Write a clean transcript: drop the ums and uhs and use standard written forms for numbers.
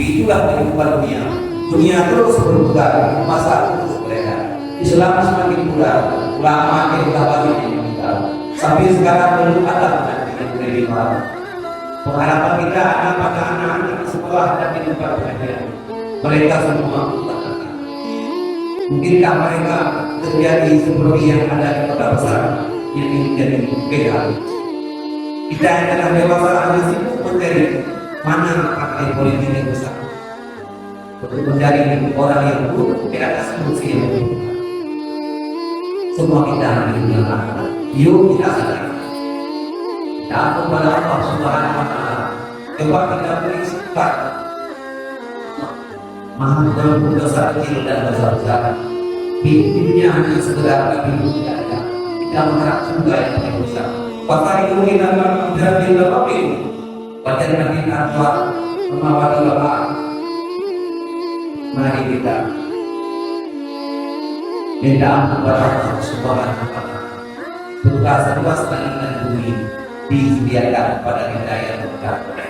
Begitulah kehidupan dunia. Dunia terus berputar, masa terus beredar. Islam semakin pula, ulama makin banyak yang meninggal. Sampai sekarang belum ada yang menerima. Pengharapan kita pada anak-anak di sekolah dan di tempat pengajian. Mereka semua mungkinkah mereka terjadi seperti yang ada di kota besar yang menjadi beda. Kita yang telah dewasa hanya sibuk mencari mana partai politik yang besar untuk mencari orang yang buruk di atas kursi yang lebih. Semua kita mengingat, yuk kita sadar. Takut pada Allah Subhanahu wa Ta'ala. Coba kita beri sifat maha walaupun dosa kecil dan dosa besar. Hidupnya hanya sekedar hidup tidak ada. Kita mengharap juga yang lebih besar. Pasal itu kita menjadi lebih. Baca Nabi Anwar memawati Bapak. Mari kita minta ampun kepada Allah Subhanahu wa Ta'ala. Berkah seluas langit dan bumi disediakan kepada kita yang berkah.